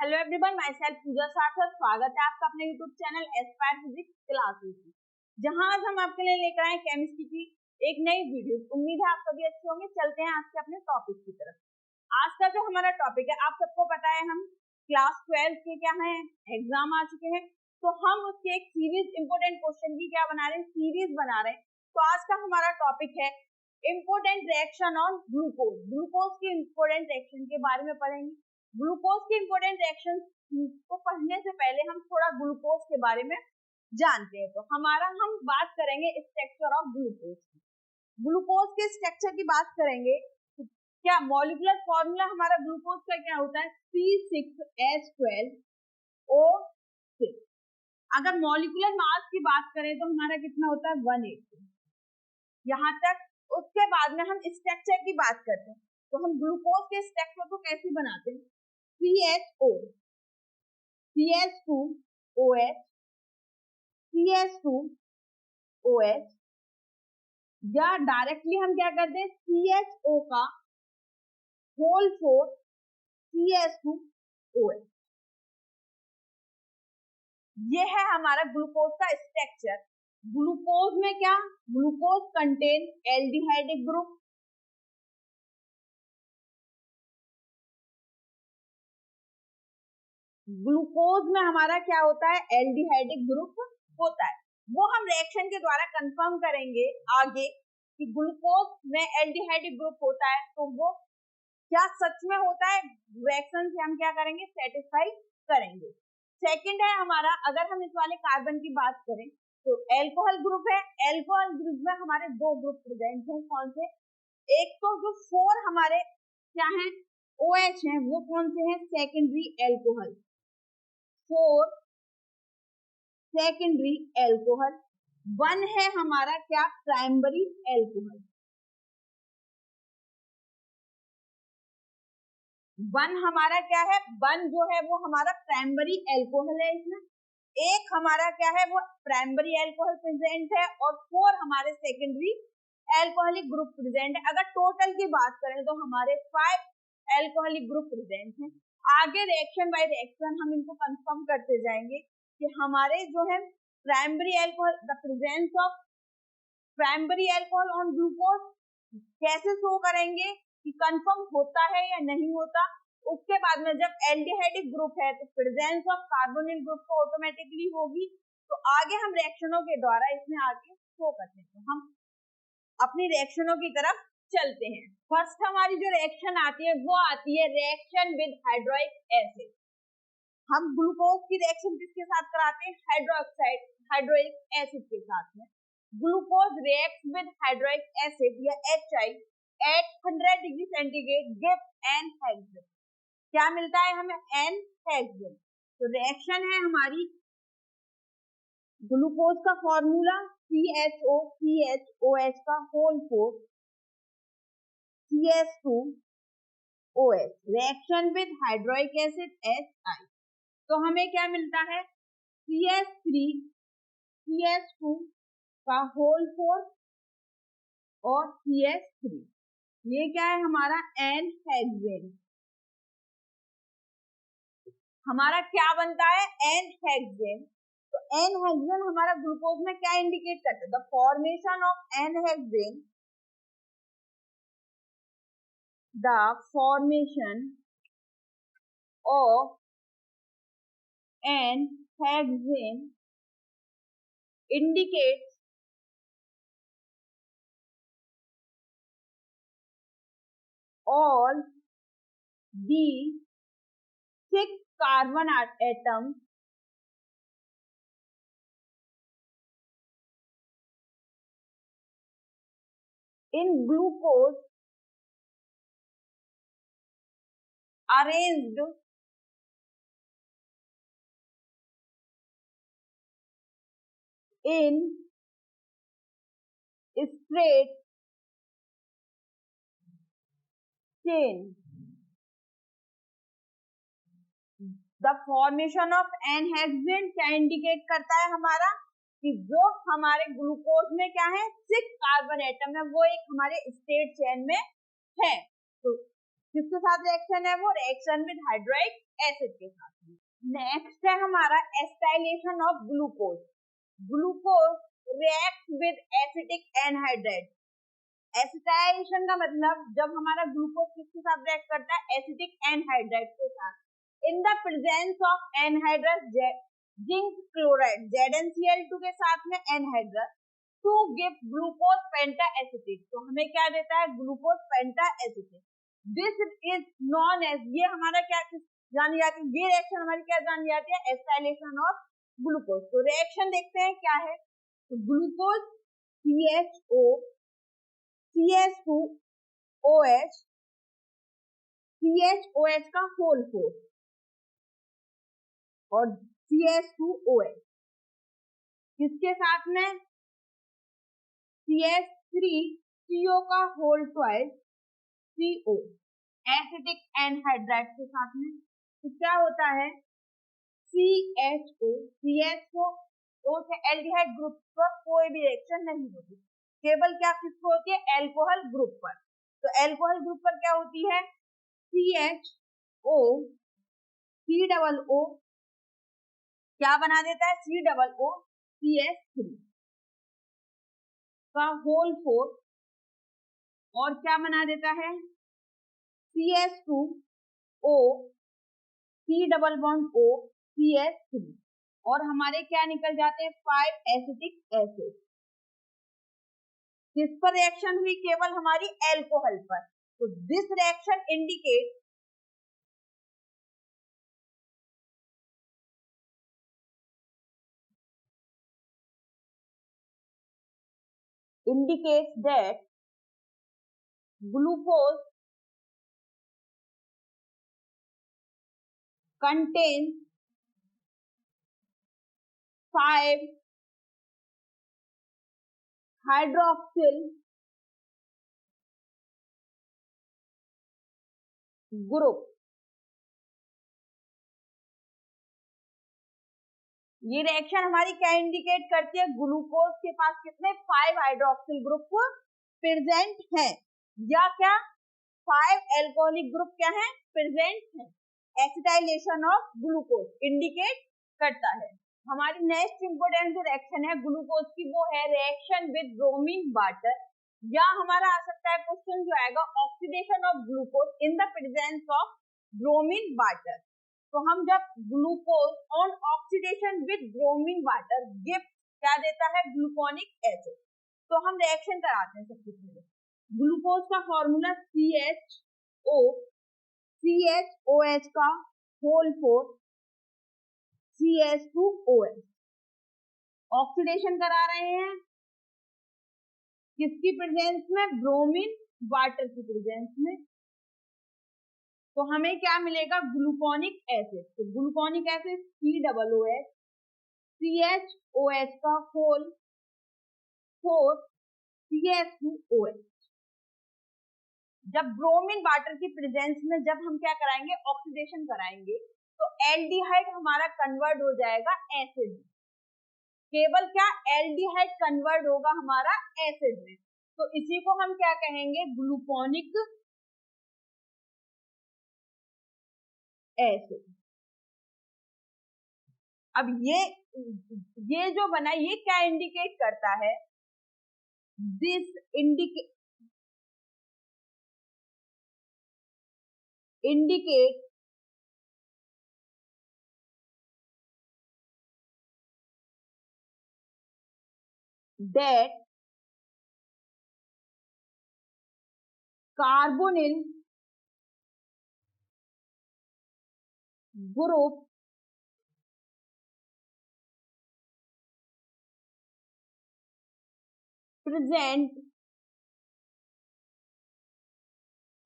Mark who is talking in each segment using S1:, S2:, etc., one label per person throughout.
S1: Hello everyone, my self पूजा सार्थक। स्वागत है आपका अपने YouTube channel Aspire physics classes में, जहां आज हम आपके लिए लेकर आए केमिस्ट्री की एक नई वीडियो। उम्मीद है आप सभी अच्छे होंगे। चलते हैं आज के अपने टॉपिक की तरफ। आज का जो हमारा टॉपिक है, आप सबको पता है हम क्लास 12 के क्या है एग्जाम आ चुके हैं, तो हम उसके एक सीरीज इंपोर्टेंट क्वेश्चन की क्या बना रहे हैं, सीरीज बना रहे हैं। तो आज का हमारा टॉपिक है important reaction on glucose. Glucose की इंपोर्टेंट रिएक्शन के बारे में पढ़ेंगे। ग्लूकोज की इंपोर्टेंट रिएक्शन को पढ़ने से पहले हम थोड़ा ग्लूकोज के बारे में जानते हैं। तो हम बात करेंगे स्ट्रक्चर ऑफ ग्लूकोज की। ग्लूकोज के स्ट्रक्चर की बात करेंगे तो क्या मॉलिक्यूलर फॉर्मूला हमारा ग्लूकोज का क्या होता है, C6H12O6। अगर मॉलिक्यूलर मास की बात करें तो हमारा कितना होता है, 180। यहाँ तक। उसके बाद में हम स्ट्रक्चर की बात करते हैं, तो हम ग्लूकोज के स्ट्रक्चर को कैसे बनाते हैं, CHO, CH2OH, CH2OH, या डायरेक्टली हम क्या करते हैं, CHO का होल 4 CH2OH। ये है हमारा ग्लूकोज का स्ट्रक्चर। ग्लूकोज में क्या, glucose contain aldehydic group, glucose में हमारा क्या होता है, एल्डिहाइडिक ग्रुप होता है। वो हम रिएक्शन के द्वारा कंफर्म करेंगे आगे कि ग्लूकोज में एल्डिहाइडिक ग्रुप होता है, तो वो क्या सच में होता है, रिएक्शन से हम क्या करेंगे, सेटिस्फाई करेंगे। सेकंड है हमारा, अगर हम इस वाले कार्बन की बात करें तो एल्कोहल ग्रुप है। एल्कोहल ग्रुप में हमारे दो ग्रुप प्रेजेंट हैं। कौन से, एक तो जो 4 हमारे क्या हैं, OH हैं, वो कौन से हैं, सेकेंडरी एल्कोहल, 4 सेकेंडरी एल्कोहल। 1 है हमारा क्या, प्राइमरी एल्कोहल। 1 हमारा क्या है, 1 जो है वो हमारा प्राइमरी एल्कोहल है। इसमें एक हमारा क्या है, वो प्राइमरी एल्कोहल प्रेजेंट है, और 4 हमारे सेकेंडरी एल्कोहलिक ग्रुप प्रेजेंट है। अगर टोटल की बात करें तो हमारे 5 एल्कोहलिक ग्रुप प्रेजेंट हैं। आगे रिएक्शन बाय रिएक्शन हम इनको कंफर्म करते जाएंगे कि हमारे जो है primary alcohol, the presence of primary alcohol on glucose कैसे शो करेंगे कि कंफर्म होता है या नहीं होता। उसके बाद में जब एल्डिहाइडिक ग्रुप है तो प्रेजेंस ऑफ कार्बोनिल ग्रुप को ऑटोमेटिकली होगी। तो आगे हम रिएक्शनों के द्वारा इसमें आगे शो करते हैं। तो हम अपनी रिएक्शनों की तरफ चलते हैं। फर्स्ट हमारी जो रिएक्शन आती है वो आती है रिएक्शन विद हाइड्रोइक एसिड। हम ग्लूकोज की रिएक्शन किसके साथ कराते हैं, हाइड्रोइक एसिड के साथ में। Glucose react with hydroiodic acid या HI at 100 degree centigrade give N hexane. क्या मिलता है हमें, N-हेक्सेन। तो रिएक्शन है हमारी, ग्लूकोज का फॉर्मूला CHOCHOH का whole 4 CH2OH, reaction with hydroiodic acid HI। तो हमें क्या मिलता है, CH3CH2 का होल 4 और CH3, ये क्या है हमारा, N-हेक्सेन। हमारा क्या बनता है, N-हेक्सेन। तो N-हेक्सेन हमारा ग्लूकोज में क्या इंडिकेट करता है, the formation of N hexane, the formation of N hexane indicates all the 6 carbon atoms in glucose arranged in straight chain. The formation of N hexane क्या इंडिकेट करता है हमारा, कि जो हमारे ग्लूकोज में क्या है, 6 कार्बन एटम है, वो एक हमारे स्ट्रेट चेन में है। तो किसके साथ रिएक्शन है वो? रिएक्शन विद हाइड्रोक्लोरिक एसिड के साथ में। नेक्स्ट है हमारा acetylation of glucose. Glucose react with acetic anhydride. Acetylation का मतलब जब हमारा ग्लूकोज किसके साथ रिएक्ट करता है? एसिटिक एनहाइड्राइड के साथ, in the presence of anhydrous zinc chloride, ZnCl2 के साथ में anhydrous, to give glucose penta acetate. तो हमें क्या देता है? Glucose penta acetate. This is known as, ये हमारा क्या जानी जाती है? ये रिएक्शन हमारी क्या जानी जाती है? Acetylation of glucose. तो रिएक्शन देखते हैं क्या है। तो ग्लूकोज CHO CH2OH CHOH का होल फोर्स और CH2OH किसके साथ में? CH3CO का whole twice CO acetic anhydride के साथ में। तो क्या होता है? CHO से एल्डिहाइड ग्रुप पर कोई भी रिएक्शन नहीं होती, केवल क्या किसको होती है? एल्कोहल ग्रुप पर। तो एल्कोहल ग्रुप पर क्या होती है? CHO COO क्या बना देता है? COO CH3 का होल फोर्स और क्या बना देता है? CH2O C+O CH3 और हमारे क्या निकल जाते हैं? 5 एसिटिक एसिड। किस पर रिएक्शन हुई? केवल हमारी एल्कोहल पर। तो this reaction indicates that glucose contains 5 hydroxyl group। ये रिएक्शन हमारी क्या इंडिकेट करती है? ग्लूकोज के पास कितने? 5 हाइड्रोक्सिल ग्रुप प्रेजेंट है, या क्या 5 एल्कोहलिक ग्रुप क्या है? प्रेजेंट है। एसिटाइलेशन ऑफ ग्लूकोज इंडिकेट करता है। हमारी नेक्स्ट इंपोर्टेंट जो रिएक्शन है ग्लूकोज की वो है रिएक्शन विद ब्रोमीन वाटर, या हमारा आ सकता है क्वेश्चन जो आएगा oxidation of glucose in the presence of bromine water. तो हम जब glucose on oxidation with bromine water gives क्या देता है? Gluconic acid. तो हम रिएक्शन कराते हैं सबसे पहले। ग्लूकोज का फॉर्मूला CHOH का होल फोर्स CH2OH। ऑक्सीडेशन करा रहे हैं किसकी प्रेजेंस में? ब्रोमीन वाटर की प्रेजेंस में। तो हमें क्या मिलेगा? Gluconic acid. तो ग्लूकोनिक एसिड COOH CHOH का होल फोर्स CH2OH। जब ब्रोमीन वाटर की प्रेजेंस में जब हम क्या कराएंगे? ऑक्सीडेशन कराएंगे, तो एल्डिहाइड हमारा कन्वर्ट हो जाएगा एसिड में। केवल क्या? एल्डिहाइड कन्वर्ट होगा हमारा एसिड में। तो इसी को हम क्या कहेंगे? Gluconic acid. अब ये जो बना ये क्या इंडिकेट करता है? This indicate that carbonyl group present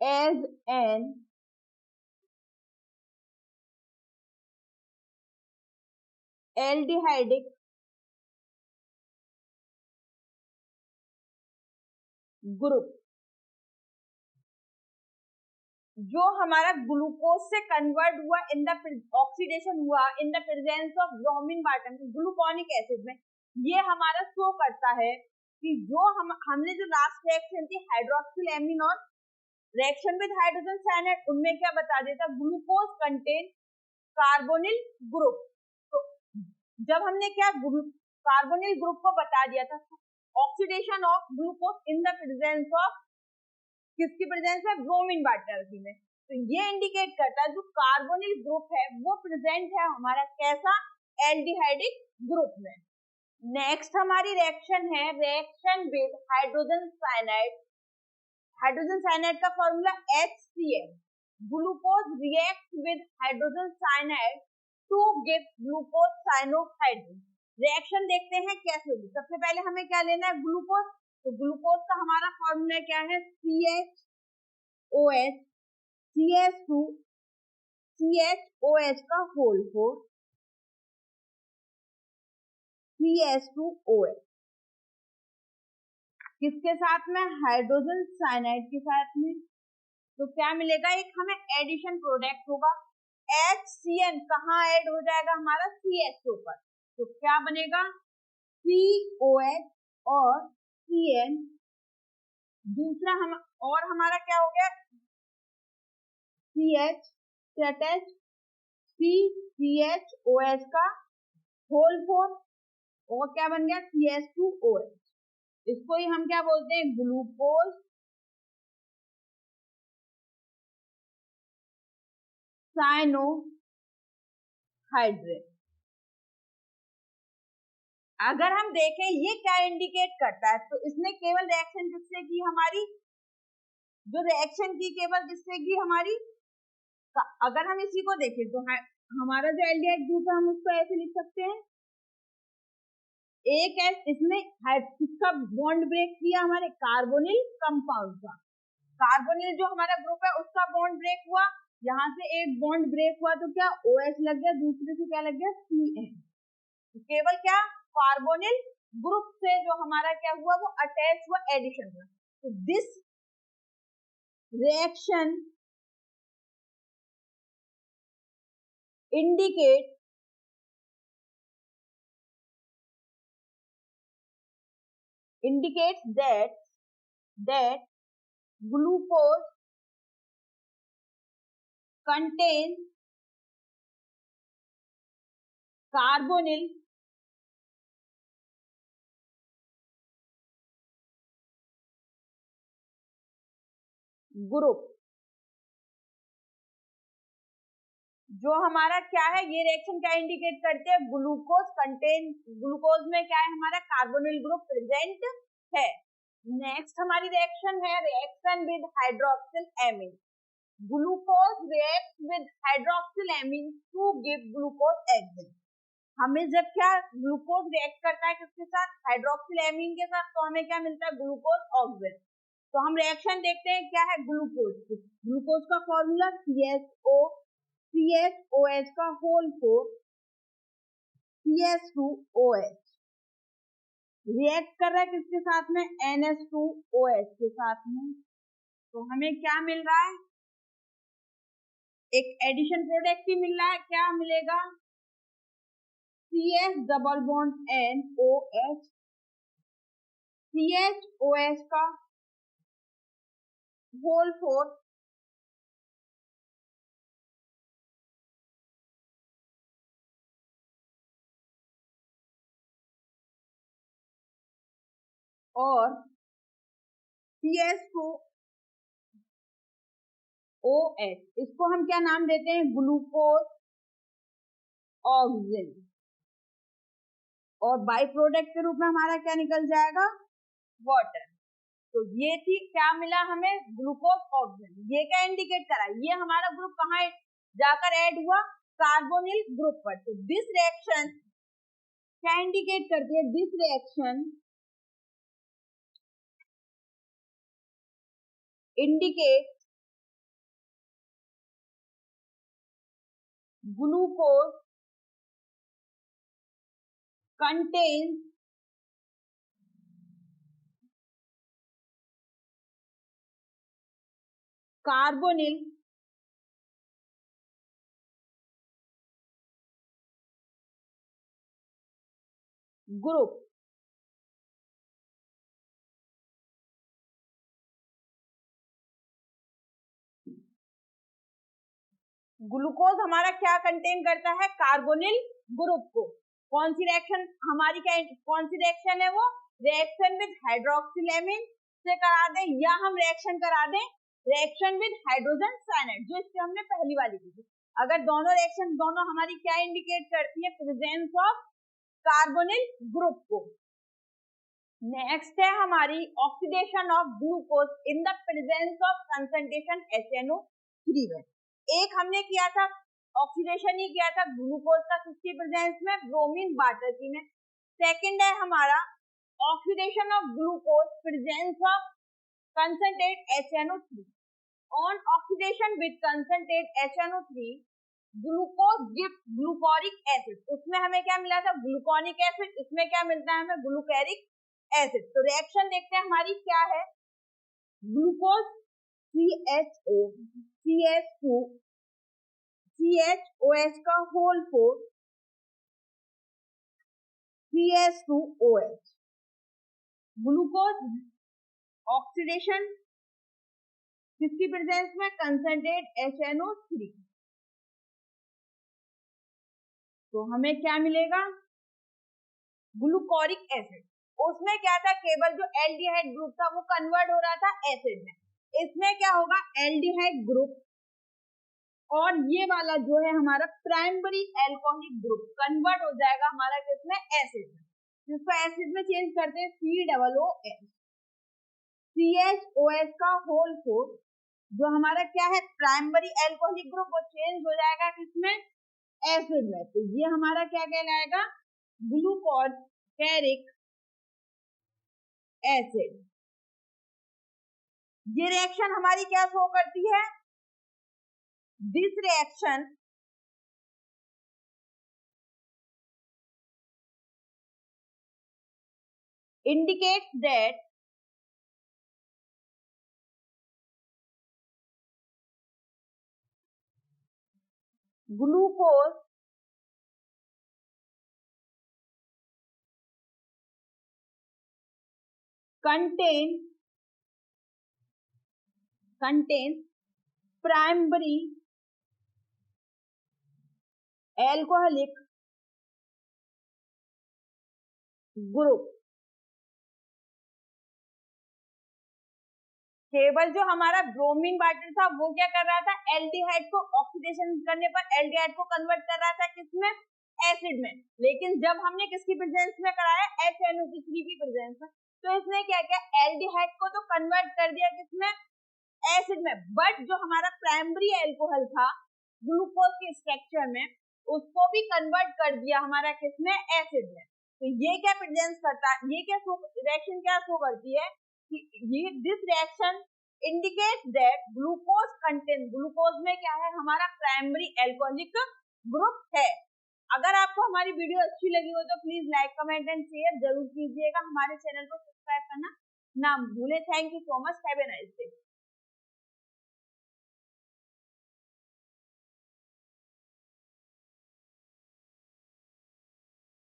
S1: as an aldehydic group. जो हमारा ग्लूकोज से कन्वर्ट हुआ इन द ऑक्सीडेशन हुआ इन the presence of bromine water gluconic acid में, ये हमारा शो करता है कि जो हमने जो लास्ट रिएक्शन थी हाइड्रोक्सिल एमीन और रिएक्शन विद हाइड्रोजन साइनाइड, उनमें क्या बता देता, ग्लूकोज कंटेन कार्बोनिल ग्रुप। तो जब हमने क्या कार्बोनिल ग्रुप को बता दिया था, oxidation of glucose in the presence of, किसकी प्रेजेंस है, ब्रोमीन वाटर में। तो ये इंडिकेट करता है जो कार्बोनिल ग्रुप है वो प्रेजेंट है हमारा कैसा, एल्डिहाइडिक ग्रुप में। नेक्स्ट हमारी रिएक्शन है reaction with hydrogen cyanide. Hydrogen cyanide का formula HCl। Glucose react with hydrogen cyanide to give glucose cyanohydrin. Reaction देखते हैं कैसे होगी। सबसे पहले हमें क्या लेना है, ग्लूकोज। तो ग्लूकोज का हमारा फॉर्मूला क्या है, CHOH, CH2, CHOH का होल 4, CH2OH, किसके साथ में, हाइड्रोजन साइनाइड के साथ में। तो क्या मिलेगा, एक हमें एडिशन प्रोडक्ट होगा, HCN कहाँ ऐड हो जाएगा, हमारा CH के ऊपर। तो क्या बनेगा, COH और CN। दूसरा हम और हमारा क्या हो गया, CH अटैच, CHOH का होल 4 और क्या बन गया, CH2OH। इसको ही हम क्या बोलते हैं, ग्लूकोज साइनोहाइड्रेट। अगर हम देखें ये क्या इंडिकेट करता है, तो इसने केवल रिएक्शन किससे की, हमारी जो रिएक्शन की केवल किससे की हमारी, अगर हम इसी को देखें तो हमारा जो एल्डिहाइड ग्रुप है हम उसको ऐसे लिख सकते हैं, एक है इसने किसका बॉन्ड ब्रेक किया, हमारे कार्बोनिल कंपाउंड का। कार्बोनिल जो हमारा ग्रुप है उसका बॉन्ड ब्रेक हुआ, यहाँ से एक बॉन्ड ब्रेक हुआ तो क्या OH लग गया, दूसरे से क्या लग गया, CN। तो केवल क्या कार्बोनिल ग्रुप से जो हमारा क्या हुआ वो अटैच हुआ, एडिशन हुआ। तो this reaction indicates that glucose contains carbonyl group. जो हमारा क्या है, ये रिएक्शन क्या इंडिकेट करते हैं, ग्लूकोज में क्या है, हमारा कार्बोनिल ग्रुप प्रेजेंट है। नेक्स्ट हमारी रिएक्शन है reaction with hydroxyl amine. Glucose react with hydroxyl amine to give glucose oxime. हमें जब क्या ग्लूकोज रिएक्ट करता है किसके साथ, हाइड्रोक्सिल एमीन के साथ, तो हमें क्या मिलता है, ग्लूकोज ऑक्सिन। तो हम रिएक्शन देखते हैं क्या है, ग्लूकोज का फॉर्मूला CHOH का होल 4, CH2OH रिएक्ट कर रहा है किसके साथ में, NH2OH के साथ में। तो हमें क्या मिल रहा है, एक एडिशन प्रोडक्ट ही मिल रहा है, क्या मिलेगा, CH double bond NOH, CHOH का होल 4, और CH2OH, इसको हम क्या नाम देते हैं, ग्लूकोज ऑक्सिन। और बाई प्रोडक्ट के रूप में हमारा क्या निकल जाएगा, वाटर। तो ये थी क्या मिला हमें, ग्लूकोज ऑक्सिन। ये क्या इंडिकेट करा, ये हमारा ग्रुप कहाँ जाकर ऐड हुआ, कार्बोनिल ग्रुप पर। तो दिस रिएक्शन क्या इंडिकेट करती है, this reaction indicate glucose contains carbonyl group। Glucose हमारा क्या कंटेन करता है, कार्बोनिल ग्रुप को। कौन सी रिएक्शन हमारी कौन सी रिएक्शन है वो, रिएक्शन विद हाइड्रोक्सिलेमिन से करा दें, या हम रिएक्शन करा दें रिएक्शन विद हाइड्रोजन साइनाइड, जो इससे हमने पहली वाली की थी। अगर दोनों रिएक्शन दोनों हमारी क्या इंडिकेट करती है, प्रेजेंस ऑफ कार्बोनिल ग्रुप को। नेक्स्ट है हमारी oxidation of glucose in the presence of concentration HNO3 में। एक हमने किया था ऑक्सीडेशन ही किया था ग्लूकोज का किसकी प्रेजेंस में, ब्रोमीन वाटर की में। सेकंड है हमारा oxidation of glucose presence of concentrate HNO3। On oxidation with concentrate HNO3 glucose gives glucaric acid. उसमें हमें क्या मिला था, ग्लूकोनिक एसिड, इसमें क्या मिलता है हमें, ग्लूकोरिक एसिड। तो रिएक्शन देखते हैं हमारी क्या है, ग्लूकोज CHO CH2 CHOH का होल 4 CH2OH। ग्लूकोज ऑक्सीडेशन किसकी प्रेजेंस में, कंसंट्रेट HNO3। तो हमें क्या मिलेगा, ग्लूकोरिक एसिड। उसमें क्या था, केवल जो एल्डिहाइड ग्रुप था वो कन्वर्ट हो रहा था एसिड में। इसमें क्या होगा, एल्डिहाइड ग्रुप और ये वाला जो है हमारा प्राइमरी एल्कोहलिक ग्रुप कन्वर्ट हो जाएगा हमारा किसमें, एसिड में। जिसको एसिड में चेंज करते हैं COOH। CHOH का होल 4 जो हमारा क्या है प्राइमरी एल्कोहलिक ग्रुप, वो चेंज हो जाएगा किसमें, एसिड में। तो ये हमारा क्या कहलाएगा, ग्लूकोरिक एसिड। ये रिएक्शन हमारी क्या शो करती है, this reaction indicates that glucose contains primary alcoholic group। केवल जो हमारा ब्रोमीन वाटर था वो क्या कर रहा था, एल्डिहाइड को ऑक्सीडेशन करने पर एल्डिहाइड को कन्वर्ट कर रहा था किसमें, एसिड में। लेकिन जब हमने किसकी प्रेजेंस में कराया, HNO3 की प्रेजेंस में, तो इसने क्या किया, एल्डिहाइड को तो कन्वर्ट कर दिया किसमें, एसिड में। बट जो हमारा प्राइमरी एल्कोहल था ग्लूकोज के स्ट्रक्चर में, उसको भी कन्वर्ट कर दिया हमारा किसमें, एसिड में। तो ये क्या प्रेजेंस करता है, ये क्या रिएक्शन क्या शो करती है कि ये this reaction indicates that glucose contain, glucose में क्या है हमारा प्राइमरी एल्कोहलिक ग्रुप है। अगर आपको हमारी वीडियो अच्छी लगी हो तो please like comment and share जरूर कीजिएगा। हमारे चैनल को सब्सक्राइब करना ना भूलें। Thank you so much, have a nice day.